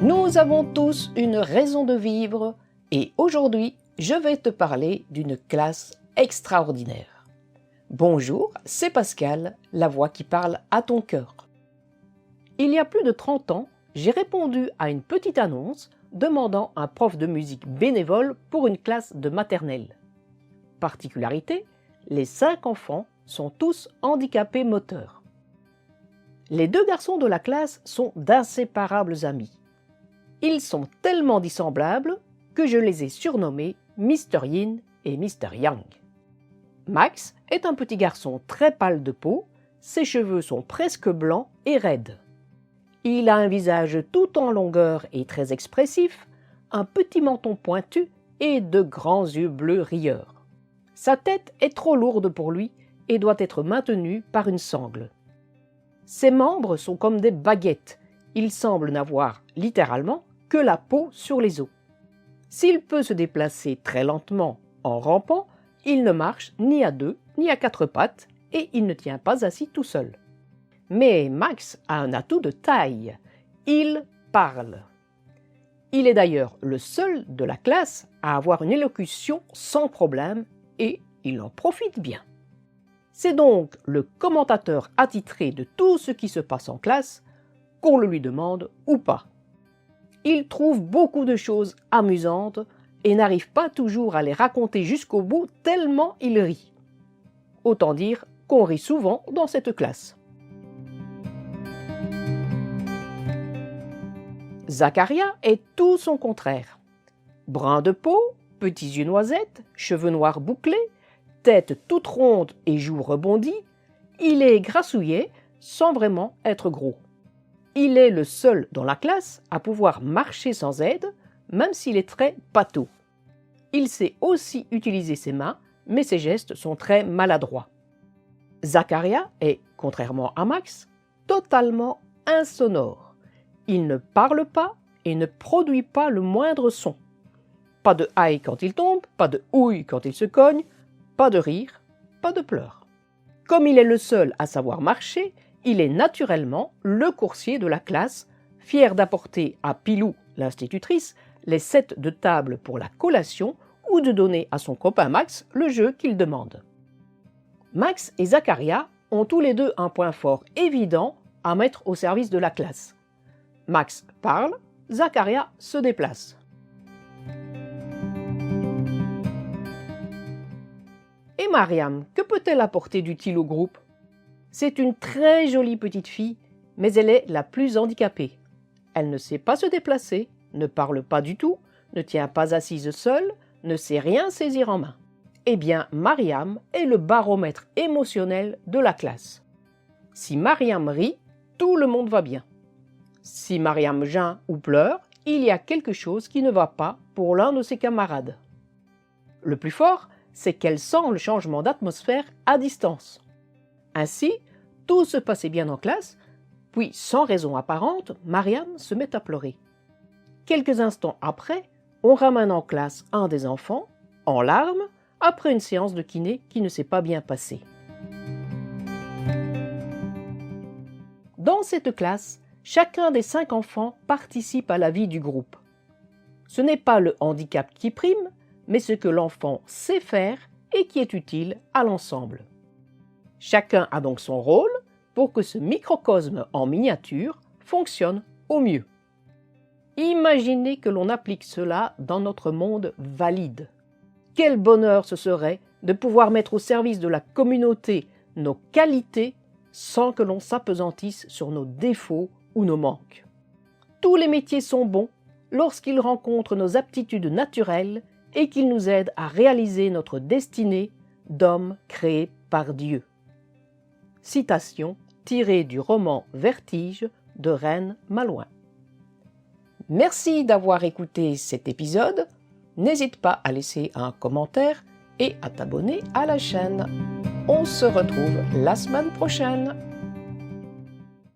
Nous avons tous une raison de vivre et aujourd'hui, je vais te parler d'une classe extraordinaire. Bonjour, c'est Pascal, la voix qui parle à ton cœur. Il y a plus de 30 ans, j'ai répondu à une petite annonce demandant un prof de musique bénévole pour une classe de maternelle. Particularité, les 5 enfants sont tous handicapés moteurs. Les 2 garçons de la classe sont d'inséparables amis. Ils sont tellement dissemblables que je les ai surnommés Mr. Yin et Mr. Yang. Max est un petit garçon très pâle de peau, ses cheveux sont presque blancs et raides. Il a un visage tout en longueur et très expressif, un petit menton pointu et de grands yeux bleus rieurs. Sa tête est trop lourde pour lui et doit être maintenue par une sangle. Ses membres sont comme des baguettes, il semble n'avoir littéralement que la peau sur les os. S'il peut se déplacer très lentement en rampant, il ne marche ni à 2 ni à 4 pattes et il ne tient pas assis tout seul. Mais Max a un atout de taille, il parle. Il est d'ailleurs le seul de la classe à avoir une élocution sans problème et il en profite bien. C'est donc le commentateur attitré de tout ce qui se passe en classe, qu'on le lui demande ou pas. Il trouve beaucoup de choses amusantes et n'arrive pas toujours à les raconter jusqu'au bout tellement il rit. Autant dire qu'on rit souvent dans cette classe. Zacharia est tout son contraire. Brun de peau, petits yeux noisettes, cheveux noirs bouclés, tête toute ronde et joues rebondies, il est grassouillet sans vraiment être gros. Il est le seul dans la classe à pouvoir marcher sans aide, même s'il est très pâteau. Il sait aussi utiliser ses mains, mais ses gestes sont très maladroits. Zacharia est, contrairement à Max, totalement insonore. Il ne parle pas et ne produit pas le moindre son. Pas de aïe quand il tombe, pas de ouille quand il se cogne, pas de rire, pas de pleurs. Comme il est le seul à savoir marcher, il est naturellement le coursier de la classe, fier d'apporter à Pilou, l'institutrice, les sets de table pour la collation ou de donner à son copain Max le jeu qu'il demande. Max et Zacharia ont tous les deux un point fort évident à mettre au service de la classe. Max parle, Zacharia se déplace. Et Mariam, que peut-elle apporter d'utile au groupe ? C'est une très jolie petite fille, mais elle est la plus handicapée. Elle ne sait pas se déplacer, ne parle pas du tout, ne tient pas assise seule, ne sait rien saisir en main. Eh bien, Mariam est le baromètre émotionnel de la classe. Si Mariam rit, tout le monde va bien. Si Mariam geint ou pleure, il y a quelque chose qui ne va pas pour l'un de ses camarades. Le plus fort, c'est qu'elle sent le changement d'atmosphère à distance. Ainsi, tout se passait bien en classe, puis sans raison apparente, Mariam se met à pleurer. Quelques instants après, on ramène en classe un des enfants, en larmes, après une séance de kiné qui ne s'est pas bien passée. Dans cette classe, chacun des 5 enfants participe à la vie du groupe. Ce n'est pas le handicap qui prime, mais ce que l'enfant sait faire et qui est utile à l'ensemble. Chacun a donc son rôle pour que ce microcosme en miniature fonctionne au mieux. Imaginez que l'on applique cela dans notre monde valide. Quel bonheur ce serait de pouvoir mettre au service de la communauté nos qualités sans que l'on s'apesantisse sur nos défauts ou nos manques. Tous les métiers sont bons lorsqu'ils rencontrent nos aptitudes naturelles et qu'ils nous aident à réaliser notre destinée d'homme créé par Dieu. Citation tirée du roman Vertige de Reine Malouin. Merci d'avoir écouté cet épisode. N'hésite pas à laisser un commentaire et à t'abonner à la chaîne. On se retrouve la semaine prochaine.